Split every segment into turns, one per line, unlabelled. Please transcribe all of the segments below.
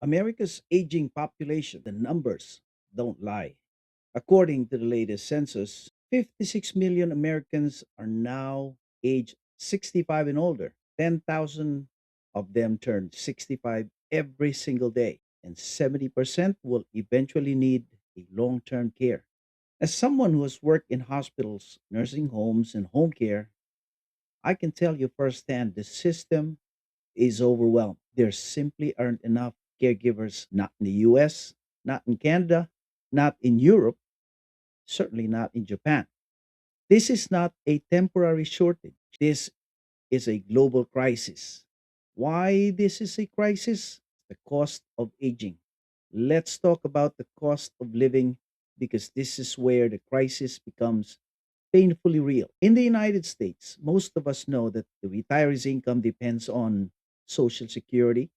America's aging population, the numbers don't lie. According to the latest census, 56 million Americans are now aged 65 and older. 10,000 of them turn 65 every single day, and 70% will eventually need a long term care. As someone who has worked in hospitals, nursing homes, and home care, I can tell you firsthand the system is overwhelmed. There simply aren't enough caregivers, not in the US, not in Canada, not in Europe, certainly not in Japan. This is not a temporary shortage. This is a global crisis. Why this is a crisis? The cost of aging. Let's talk about the cost of living because this is where the crisis becomes painfully real. In the United States, most of us know that the retiree's income depends on Social Security,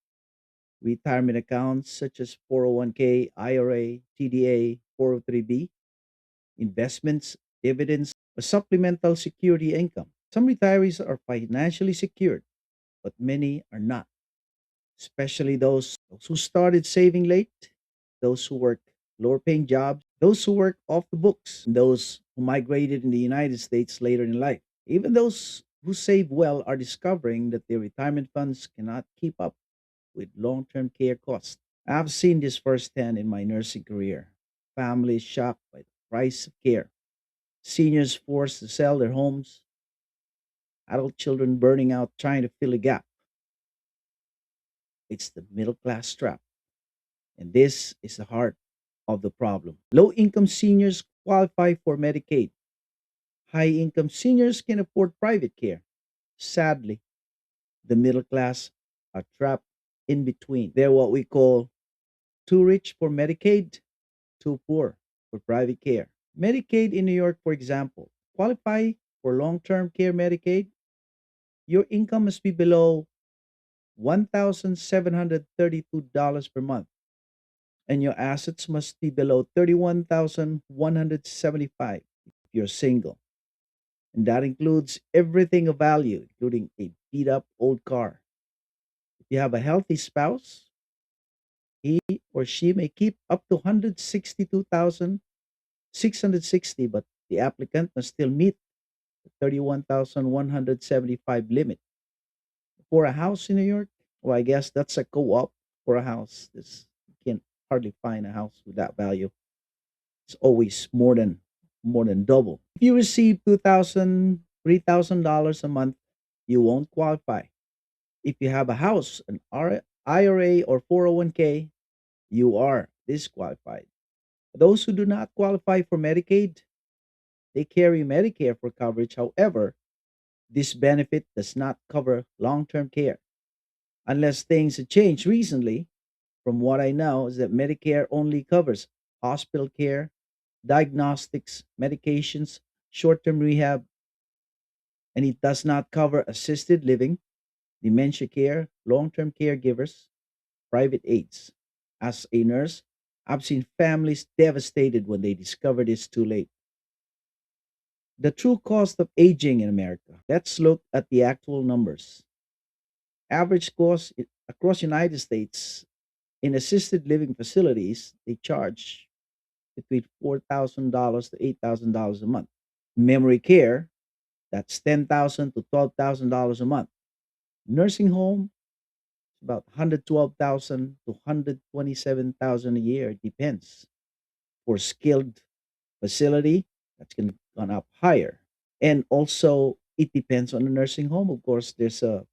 retirement accounts such as 401k, IRA, TDA, 403b, investments, dividends, a supplemental security income. Some retirees are financially secured, but many are not, especially those who started saving late, those who work lower paying jobs, those who work off the books, and those who migrated in the United States later in life. Even those who save well are discovering that their retirement funds cannot keep up with long term care costs. I've seen this firsthand in my nursing career. Families shocked by the price of care, seniors forced to sell their homes, adult children burning out trying to fill a gap. It's the middle class trap. And this is the heart of the problem. Low income seniors qualify for Medicaid. High income seniors can afford private care. Sadly, the middle class are trapped in between. They're what we call too rich for Medicaid, too poor for private care. Medicaid in New York, for example, qualify for long term care Medicaid, your income must be below $1,732 per month, and your assets must be below 31,175 if you're single. And that includes everything of value, including a beat up old car. If you have a healthy spouse, he or she may keep up to 162,660, but the applicant must still meet the 31,175 limit. For a house in New York, well, I guess that's a co op for a house. This you can hardly find a house with that value. It's always more than double. If you receive 2,000, $3,000 a month, you won't qualify. If you have a house, an IRA or 401k, you are disqualified. Those who do not qualify for Medicaid, they carry Medicare for coverage. However, this benefit does not cover long-term care unless things have changed recently. From what I know, is that Medicare only covers hospital care, diagnostics, medications, short term rehab, and it does not cover assisted living, dementia care, long term caregivers, private aids. As a nurse, I've seen families devastated when they discover this too late. The true cost of aging in America. Let's look at the actual numbers. Average cost across United States in assisted living facilities, they charge between $4,000 to $8,000 a month. Memory care, that's $10,000 to $12,000 a month. Nursing home, about 112,000 to 127,000 a year. It depends. For skilled facility, that's gone up higher. And also, it depends on the nursing home. Of course, there's a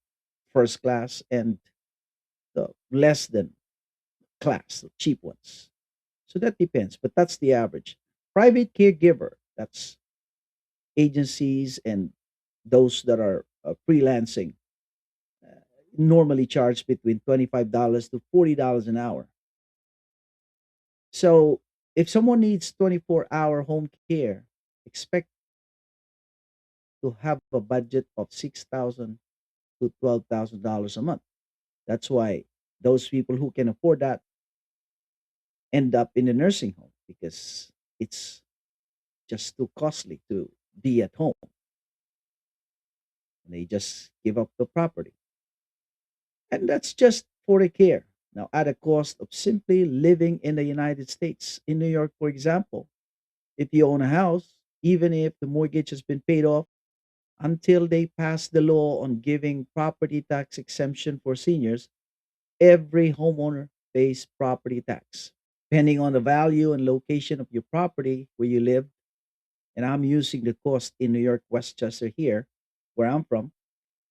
first class and the less than class, the cheap ones. So that depends, but that's the average. Private caregiver, that's agencies and those that are freelancing, uh, normally charge between $25 to $40 an hour. So if someone needs 24-hour home care, expect to have a budget of 6,000 to $12,000 a month. That's why those people who can afford that end up in a nursing home because it's just too costly to be at home. And they just give up the property. And that's just for the care. Now, at a cost of simply living in the United States, in New York, for example, if you own a house, even if the mortgage has been paid off, until they pass the law on giving property tax exemption for seniors, every homeowner pays property tax. Depending on the value and location of your property where you live, and I'm using the cost in New York, Westchester here, where I'm from,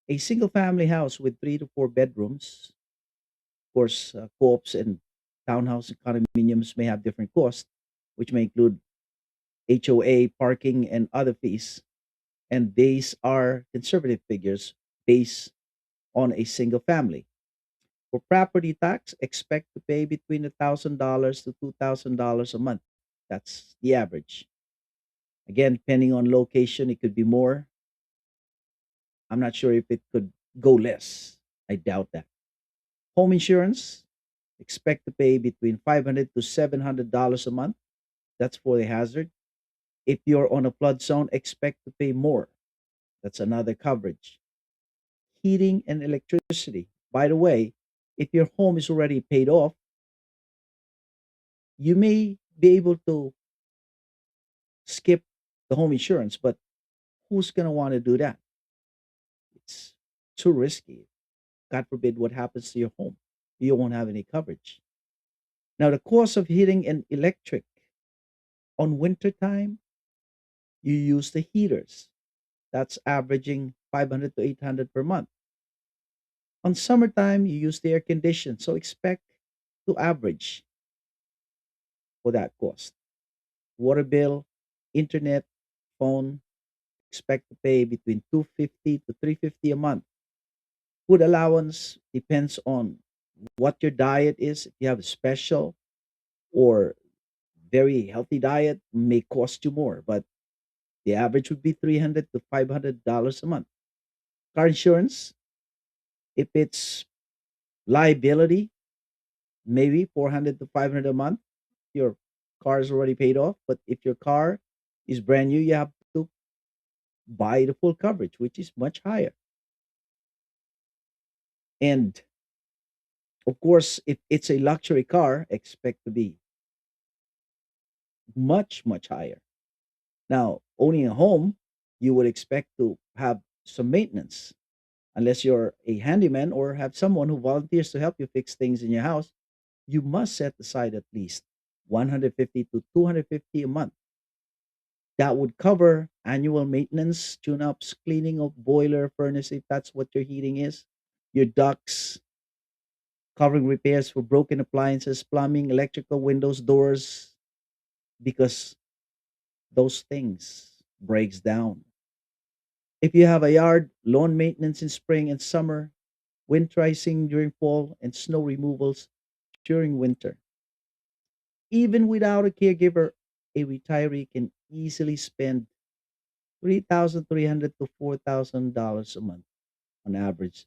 a single family house with 3 to 4 bedrooms, of course, co-ops and townhouse and condominiums may have different costs, which may include HOA, parking, and other fees. And these are conservative figures based on a single family. For property tax, expect to pay between $1,000 to $2,000 a month. That's the average. Again, depending on location, it could be more. I'm not sure if it could go less. I doubt that. Home insurance, expect to pay between $500 to $700 a month. That's for the hazard. If you're on a flood zone, expect to pay more. That's another coverage. Heating and electricity. By the way, if your home is already paid off, you may be able to skip the home insurance, but who's going to want to do that? It's too risky. God forbid what happens to your home. You won't have any coverage. Now, the cost of heating and electric on winter time, you use the heaters. That's averaging 500 to 800 per month. On summertime, you use the air condition. So expect to average for that cost. Water bill, internet, phone, expect to pay between 250 to 350 a month. Food allowance depends on what your diet is. If you have a special or very healthy diet, may cost you more, but the average would be 300 to $500 a month. Car insurance, if it's liability, maybe 400 to 500 a month. Your car is already paid off, but if your car is brand new, you have to buy the full coverage, which is much higher. And of course, if it's a luxury car, expect to be much higher. Now, owning a home, you would expect to have some maintenance, unless you're a handyman or have someone who volunteers to help you fix things in your house. You must set aside at least 150 to 250 a month. That would cover annual maintenance, tune-ups, cleaning of boiler, furnace, if that's what your heating is, your ducts, covering repairs for broken appliances, plumbing, electrical, windows, doors, because those things breaks down. If you have a yard, lawn maintenance in spring and summer, winterizing during fall, and snow removals during winter. Even without a caregiver, a retiree can easily spend 3,300 to $4,000 a month on average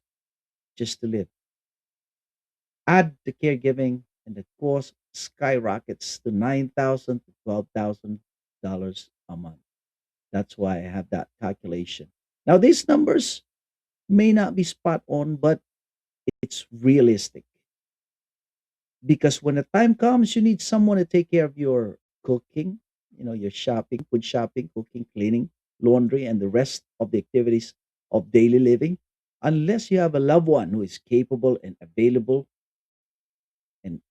just to live. Add the caregiving and the cost skyrockets to 9,000 to $12,000 a month. That's why I have that calculation. Now these numbers may not be spot on, but it's realistic because when the time comes, you need someone to take care of your cooking, your shopping, food shopping, cooking, cleaning, laundry, and the rest of the activities of daily living. Unless you have a loved one who is capable and available and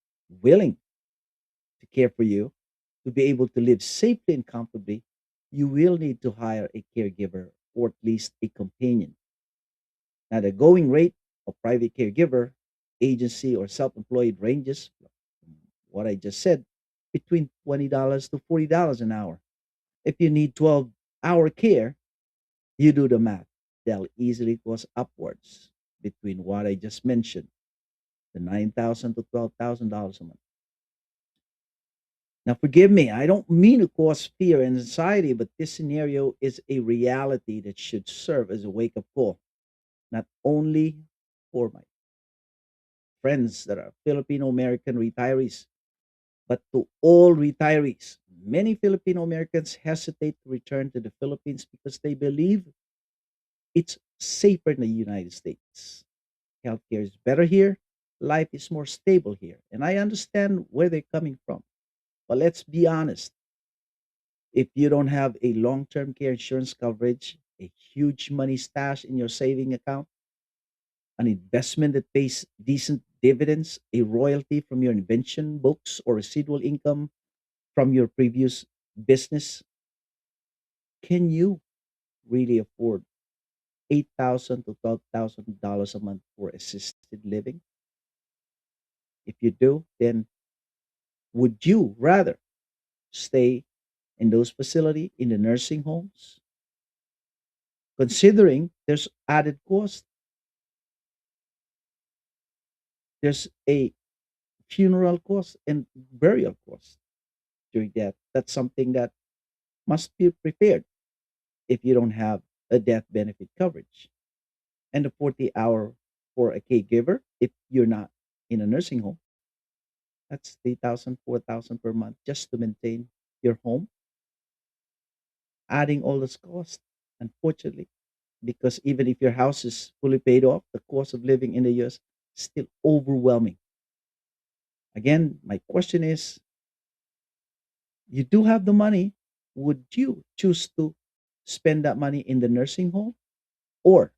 willing to care for you, to be able to live safely and comfortably, you will need to hire a caregiver or at least a companion. Now, the going rate of private caregiver, agency, or self employed ranges, from what I just said, between $20 to $40 an hour. If you need 12-hour care, you do the math. They'll easily cost upwards between what I just mentioned, the 9,000 to $12,000 a month. Now, forgive me, I don't mean to cause fear and anxiety, but this scenario is a reality that should serve as a wake up call, not only for my friends that are Filipino American retirees, but to all retirees. Many Filipino Americans hesitate to return to the Philippines because they believe it's safer in the United States. Healthcare is better here, life is more stable here. And I understand where they're coming from. But let's be honest, if you don't have a long term care insurance coverage, a huge money stash in your saving account, an investment that pays decent dividends, a royalty from your invention books, or residual income from your previous business, can you really afford 8,000 to $12,000 a month for assisted living? If you do, then would you rather stay in those facilities in the nursing homes, considering there's added cost? There's a funeral cost and burial cost during death. That's something that must be prepared if you don't have a death benefit coverage. And the 40 hour for a caregiver, if you're not in a nursing home, that's 3,000, 4,000 per month just to maintain your home, adding all those costs, unfortunately, because even if your house is fully paid off, the cost of living in the US is still overwhelming. Again, my question is, you do have the money, would you choose to spend that money in the nursing home? Or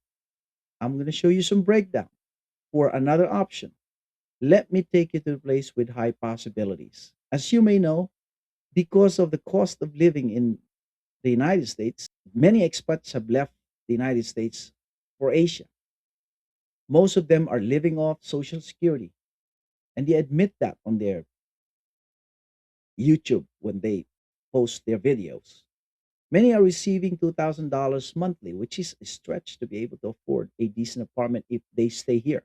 I'm going to show you some breakdown for another option. Let me take you to a place with high possibilities. As you may know, because of the cost of living in the United States, many expats have left the United States for Asia. Most of them are living off Social Security, and they admit that on their YouTube when they post their videos. Many are receiving $2,000 monthly, which is a stretch to be able to afford a decent apartment if they stay here.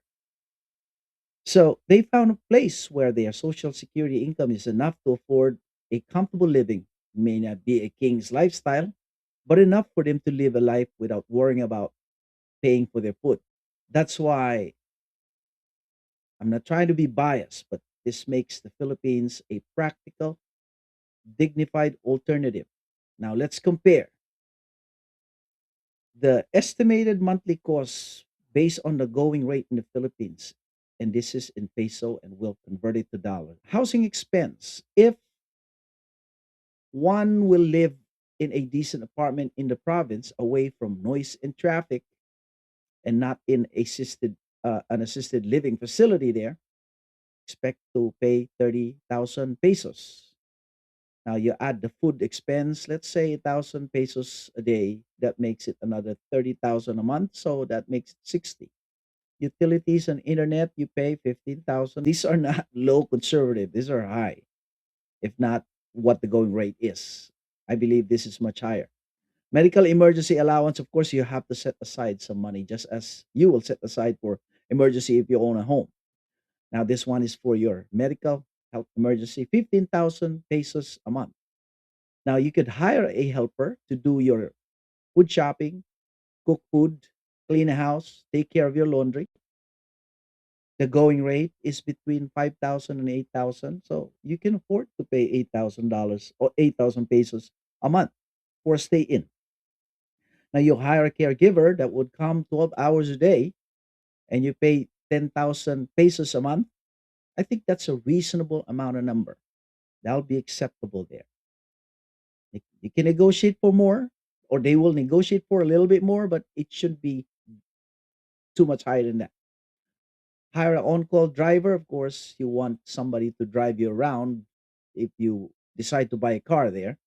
So they found a place where their Social Security income is enough to afford a comfortable living. May not be a king's lifestyle, but enough for them to live a life without worrying about paying for their food. That's why I'm not trying to be biased, but this makes the Philippines a practical, dignified alternative. Now let's compare the estimated monthly costs based on the going rate in the Philippines. And this is in peso and we'll convert it to dollar. Housing expense. If one will live in a decent apartment in the province away from noise and traffic and not in an assisted living facility there, expect to pay 30,000 pesos. Now you add the food expense, let's say 1,000 pesos a day, that makes it another 30,000 a month, so that makes it 60. Utilities and internet, you pay 15,000. These are not low conservative, these are high, if not what the going rate is. I believe this is much higher. Medical emergency allowance, of course, you have to set aside some money, just as you will set aside for emergency if you own a home. Now, this one is for your medical health emergency, 15,000 pesos a month. Now, you could hire a helper to do your food shopping, cook food, clean a house, take care of your laundry. The going rate is between 5,000 and 8,000, so you can afford to pay $8,000 or 8,000 pesos a month for a stay in. Now, you hire a caregiver that would come 12 hours a day and you pay 10,000 pesos a month. I think that's a reasonable amount of number. That'll be acceptable there. You can negotiate for more, or they will negotiate for a little bit more, but it should be too much higher than that. Hire an on-call driver. Of course, you want somebody to drive you around if you decide to buy a car there.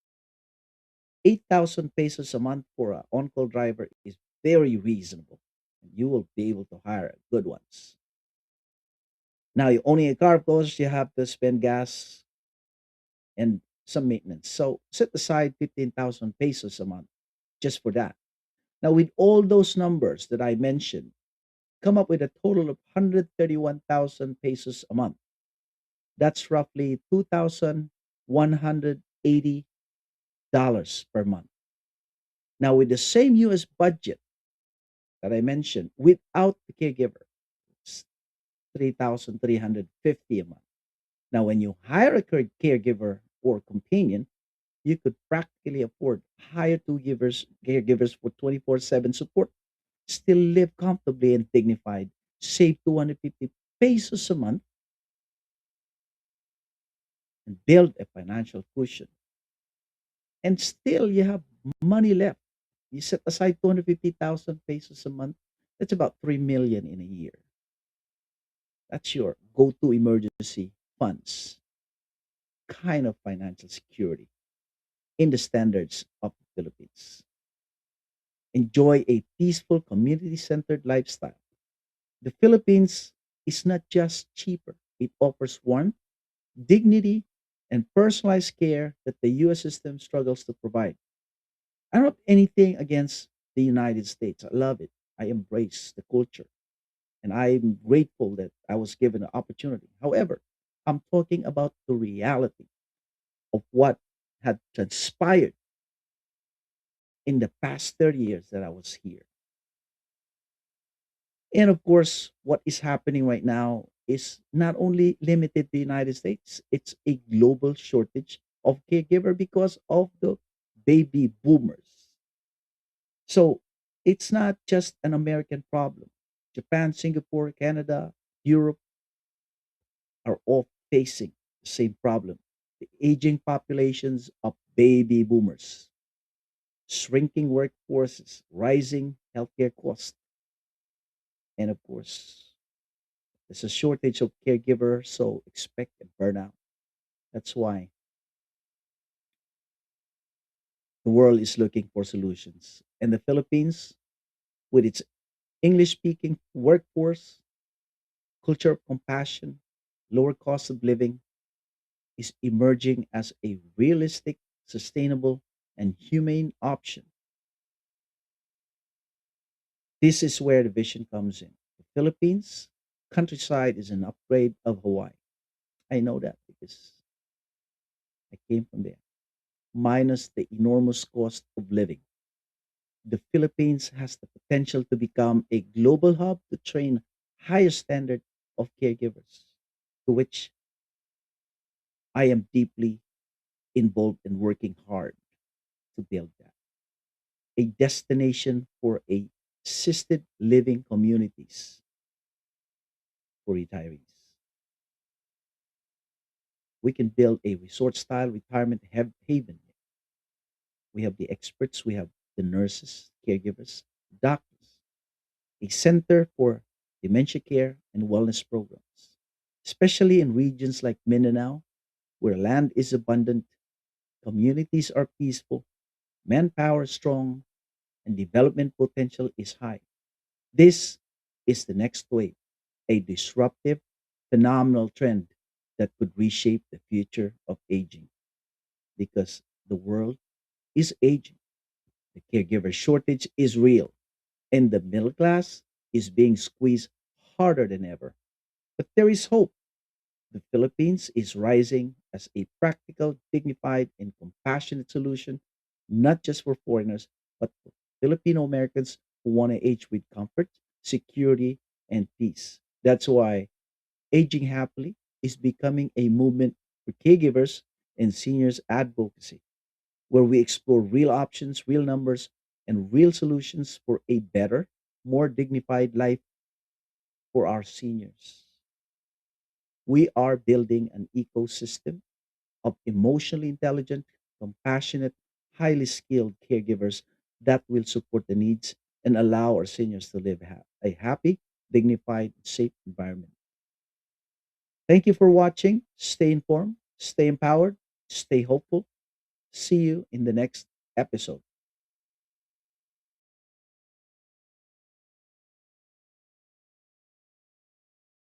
8,000 pesos a month for an on-call driver is very reasonable. You will be able to hire good ones. Now, you owning a car, of course, you have to spend gas and some maintenance. So set aside 15,000 pesos a month just for that. Now, with all those numbers that I mentioned, come up with a total of 131,000 pesos a month. That's roughly $2,180 per month. Now, with the same US budget that I mentioned, without the caregiver, it's 3,350 a month. Now, when you hire a caregiver or companion, you could practically afford hire caregivers for 24/7 support, still live comfortably and dignified, save 250 pesos a month and build a financial cushion. And still you have money left. You set aside 250,000 pesos a month. That's about 3 million in a year. That's your go-to emergency funds kind of financial security in the standards of the Philippines. Enjoy a peaceful, community centered lifestyle. The Philippines is not just cheaper, it offers warmth, dignity, and personalized care that the US system struggles to provide. I don't have anything against the United States. I love it. I embrace the culture, and I'm grateful that I was given the opportunity. However, I'm talking about the reality of what had transpired in the past 30 years that I was here. And of course, what is happening right now is not only limited to the United States, it's a global shortage of caregiver because of the baby boomers. So it's not just an American problem. Japan, Singapore, Canada, Europe are all facing the same problem. The aging populations of baby boomers, shrinking workforces, rising healthcare costs, and of course, there's a shortage of caregivers, so expect a burnout. That's why the world is looking for solutions. And the Philippines, with its English speaking workforce, culture of compassion, lower cost of living, is emerging as a realistic, sustainable, and humane option. This is where the vision comes in. The Philippines countryside is an upgrade of Hawaii. I know that because I came from there. Minus the enormous cost of living. The Philippines has the potential to become a global hub to train higher standard of caregivers, to which I am deeply involved in working hard to build that. A destination for a assisted living communities for retirees. We can build a resort style retirement haven. We have the experts, we have the nurses, caregivers, doctors, a center for dementia care and wellness programs, especially in regions like Mindanao, where land is abundant, communities are peaceful, manpower strong, and development potential is high. This is the next wave, a disruptive, phenomenal trend that could reshape the future of aging because the world is aging. The caregiver shortage is real, and the middle class is being squeezed harder than ever. But there is hope. The Philippines is rising as a practical, dignified, and compassionate solution, not just for foreigners, but for Filipino Americans who want to age with comfort, security, and peace. That's why aging happily is becoming a movement for caregivers and seniors advocacy, where we explore real options, real numbers, and real solutions for a better, more dignified life for our seniors. We are building an ecosystem of emotionally intelligent, compassionate, highly skilled caregivers that will support the needs and allow our seniors to live a happy, dignified, safe environment. Thank you for watching. Stay informed, stay empowered, stay hopeful. See you in the next episode.